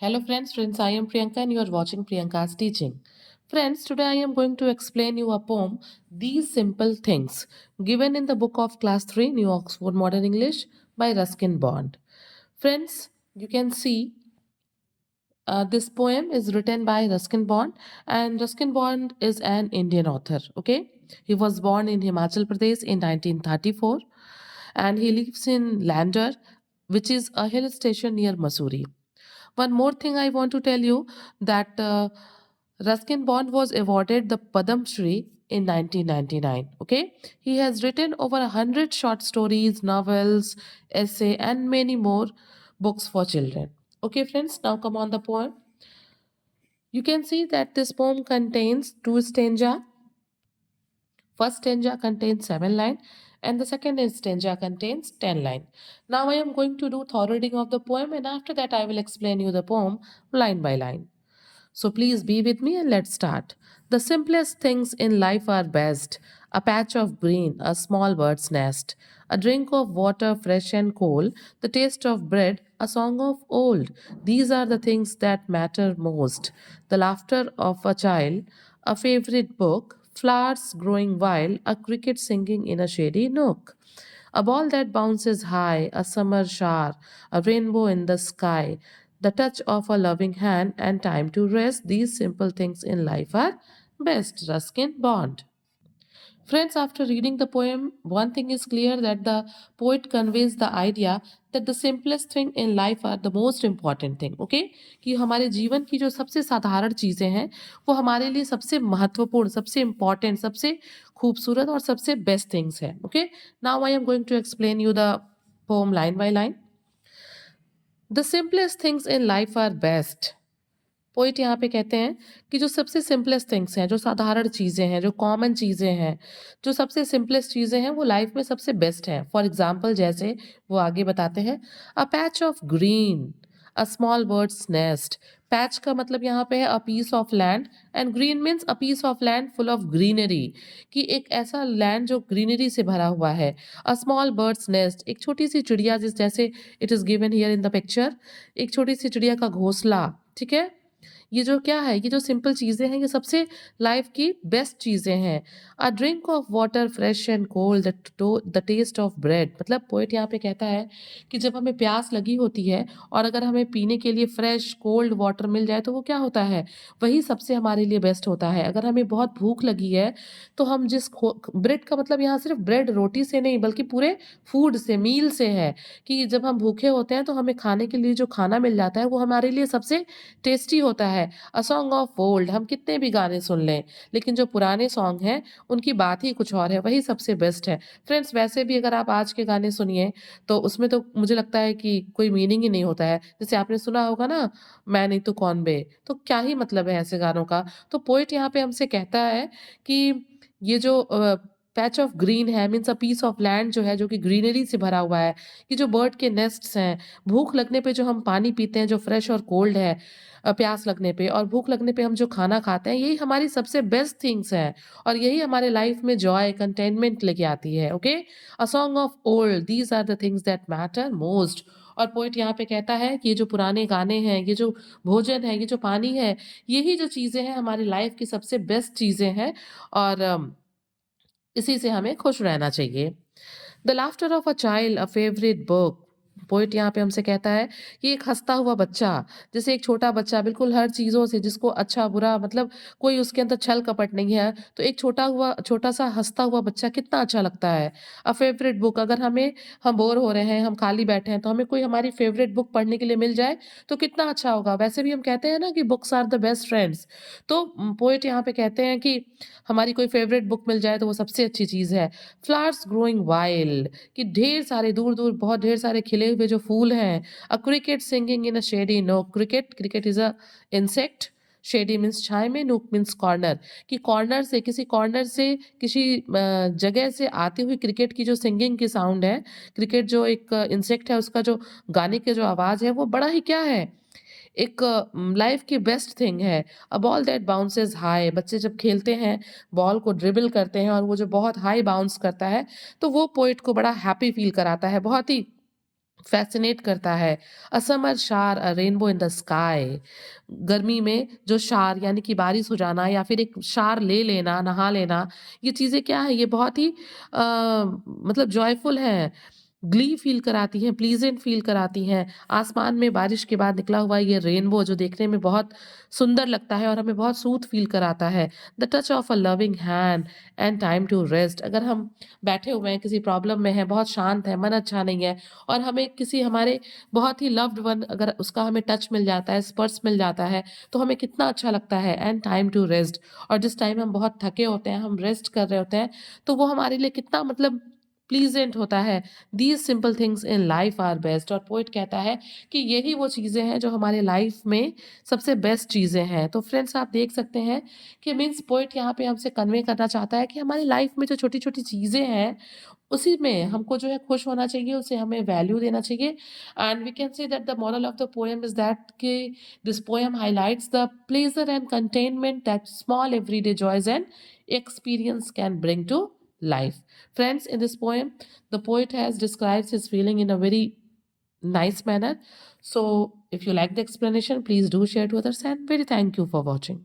Hello friends, I am Priyanka and you are watching Priyanka's teaching. Friends, today I am going to explain you a poem, These Simple Things, given in the book of Class 3, New Oxford Modern English by Ruskin Bond. Friends, you can see this poem is written by Ruskin Bond, and Ruskin Bond is an Indian author. Okay, he was born in Himachal Pradesh in 1934, and he lives in Landor, which is a hill station near Mussoorie. One more thing I want to tell you that Ruskin Bond was awarded the Padam Shri in 1999. Okay, he has written over 100 short stories, novels, essay, and many more books for children. Okay, friends, now come on the poem. You can see that this poem contains two stanza. First stanza contains 7 lines and the second stanza contains 10 lines. Now I am going to do thorough reading of the poem and after that I will explain you the poem line by line. So please be with me and let's start. The simplest things in life are best. A patch of green, a small bird's nest, a drink of water fresh and cold, the taste of bread, a song of old. These are the things that matter most. The laughter of a child, a favorite book, flowers growing wild, a cricket singing in a shady nook. A ball that bounces high, a summer shower, a rainbow in the sky, the touch of a loving hand, and time to rest. These simple things in life are best. Ruskin Bond. Friends, after reading the poem, one thing is clear that the poet conveys the idea that the simplest thing in life are the most important thing. Okay, कि हमारे जीवन की जो सबसे साधारण चीजें हैं वो हमारे लिए सबसे महत्वपूर्ण, सबसे इम्पोर्टेंट, सबसे खूबसूरत और सबसे बेस्ट थिंग्स है. Okay, now I am going to explain you the poem line by line. The simplest things in life are best. Poet यहाँ पे कहते हैं कि जो सबसे सिंपलेस्ट थिंग्स हैं, जो साधारण चीज़ें हैं, जो कॉमन चीज़ें हैं, जो सबसे सिंपलेस्ट चीज़ें हैं, वो लाइफ में सबसे बेस्ट हैं. फॉर एग्जाम्पल जैसे वो आगे बताते हैं, a patch of green, a small birds nest. Patch का मतलब यहाँ पे है a piece of land and green means a piece of land full of greenery, कि एक ऐसा लैंड जो ग्रीनरी से भरा हुआ है. अ स्मॉल बर्ड्स नेस्ट, एक छोटी सी चिड़िया, जिस जैसे it is given here in the picture, एक छोटी सी चिड़िया का घोंसला. ठीक है, ये जो क्या है, ये जो सिंपल चीज़ें हैं, ये सबसे लाइफ की बेस्ट चीज़ें हैं. A drink of water fresh and cold, the taste of bread. मतलब पोएट यहाँ पे कहता है कि जब हमें प्यास लगी होती है और अगर हमें पीने के लिए फ्रेश कोल्ड वाटर मिल जाए तो वो क्या होता है, वही सबसे हमारे लिए बेस्ट होता है. अगर हमें बहुत भूख लगी है तो हम ब्रेड का मतलब यहाँ सिर्फ ब्रेड रोटी से नहीं बल्कि पूरे फूड से, मील से है, कि जब हम भूखे होते हैं तो हमें खाने के लिए जो खाना मिल जाता है वो हमारे लिए सबसे टेस्टी होता है. अ सॉन्ग ऑफ ओल्ड, हम कितने भी गाने सुन लें, लेकिन जो पुराने सॉन्ग हैं, उनकी बात ही कुछ और है, वही सबसे बेस्ट है. फ्रेंड्स, वैसे भी अगर आप आज के गाने सुनिए, तो उसमें तो मुझे लगता है कि कोई मीनिंग ही नहीं होता है. जैसे आपने सुना होगा ना, मैं नहीं तो कौन बे, तो क्या ही मतलब है ऐसे गानों का. तो पोएट यहाँ पे हमसे कहता है कि ये जो पैच ऑफ ग्रीन है, means a piece of land जो है, जो कि ग्रीनरी से भरा हुआ है, कि जो बर्ड के नेस्ट्स हैं, भूख लगने पे जो हम पानी पीते हैं, जो फ्रेश और कोल्ड है, प्यास लगने पे और भूख लगने पे हम जो खाना खाते हैं, यही हमारी सबसे बेस्ट थिंग्स हैं और यही हमारे लाइफ में जॉय, कंटेनमेंट लेके आती है. Okay, a song of old, these are the things that matter most. और पोएट यहाँ पे कहता है कि ये जो पुराने गाने हैं, ये जो भोजन है, ये जो पानी है, यही जो चीज़ें हैं हमारी लाइफ की सबसे बेस्ट चीज़ें हैं और इसी से हमें खुश रहना चाहिए. The laughter of a child, a favourite book. Poet यहाँ पे हमसे कहता है कि एक हँसता हुआ बच्चा, जैसे एक छोटा बच्चा बिल्कुल हर चीज़ों से, जिसको अच्छा-बुरा मतलब कोई उसके अंदर छल-कपट नहीं है, तो एक छोटा-सा हँसता हुआ बच्चा कितना अच्छा लगता है. अ फेवरेट बुक, अगर हम बोर हो रहे हैं, हम खाली बैठे हैं, तो हमें कोई हमारी फेवरेट बुक पढ़ने के लिए मिल जाए, तो कितना अच्छा होगा. वैसे भी हम कहते हैं ना कि books are the best friends. तो पोएट यहाँ पे कहते हैं कि हमारी कोई फेवरेट बुक मिल जाए, तो वो सबसे अच्छी चीज़ है. फ्लावर्स ग्रोइंग वाइल्ड, कि ढेर सारे दूर-दूर बहुत ढेर सारे खिले हुए जो फूल हैं. A cricket singing in a shady nook, cricket is a insect, shady means छाए में, नूक मीन्स कॉर्नर, कि कॉर्नर से किसी जगह से आती हुई क्रिकेट की जो सिंगिंग की साउंड है, क्रिकेट जो एक इंसेक्ट है उसका जो गाने की जो आवाज़ है वो बड़ा ही क्या है, एक लाइफ की बेस्ट थिंग है. A ball that bounces high, बच्चे जब खेलते हैं, बॉल को ड्रिबल करते हैं और वो जो बहुत हाई बाउंस करता है, तो वो पोएट को बड़ा हैप्पी फील कराता है, बहुत ही फैसिनेट करता है। A summer shower, a rainbow in the sky. गर्मी में जो शावर यानी कि बारिश हो जाना या फिर एक शावर ले लेना, नहा लेना, ये चीज़ें क्या है, ये बहुत ही मतलब जॉयफुल है। ग्ली फ़ील कराती हैं, प्लीज़ेंट फ़ील कराती हैं। आसमान में बारिश के बाद निकला हुआ ये रेनबो जो देखने में बहुत सुंदर लगता है और हमें बहुत सूथ फ़ील कराता है। The touch of a loving hand and time to rest. अगर हम बैठे हुए हैं, किसी प्रॉब्लम में हैं, बहुत शांत है, मन अच्छा नहीं है और हमें किसी हमारे बहुत ही लव्ड वन अगर उसका हमें टच मिल जाता है, स्पर्श मिल जाता है, तो हमें कितना अच्छा लगता है। एंड टाइम टू रेस्ट, और जिस टाइम हम बहुत थके होते हैं, हम रेस्ट कर रहे होते हैं, तो वो हमारे लिए कितना मतलब प्लीज़ेंट होता है। These simple things in life are best. और पोएट कहता है कि यही वो चीज़ें हैं जो हमारे लाइफ में सबसे बेस्ट चीज़ें हैं। तो फ्रेंड्स, आप देख सकते हैं कि मीन्स पोएट यहाँ पे हमसे कन्वे करना चाहता है कि हमारी लाइफ में जो छोटी-छोटी चीज़ें हैं, उसी में हमको जो है खुश होना चाहिए, उसे हमें वैल्यू देना चाहिए। And we can say that the moral of the poem is that कि this poem highlights the pleasure and contentment that small everyday joys and experience can bring to life. Friends, in this poem, the poet has described his feeling in a very nice manner. So, if you like the explanation, please do share to others, and very thank you for watching.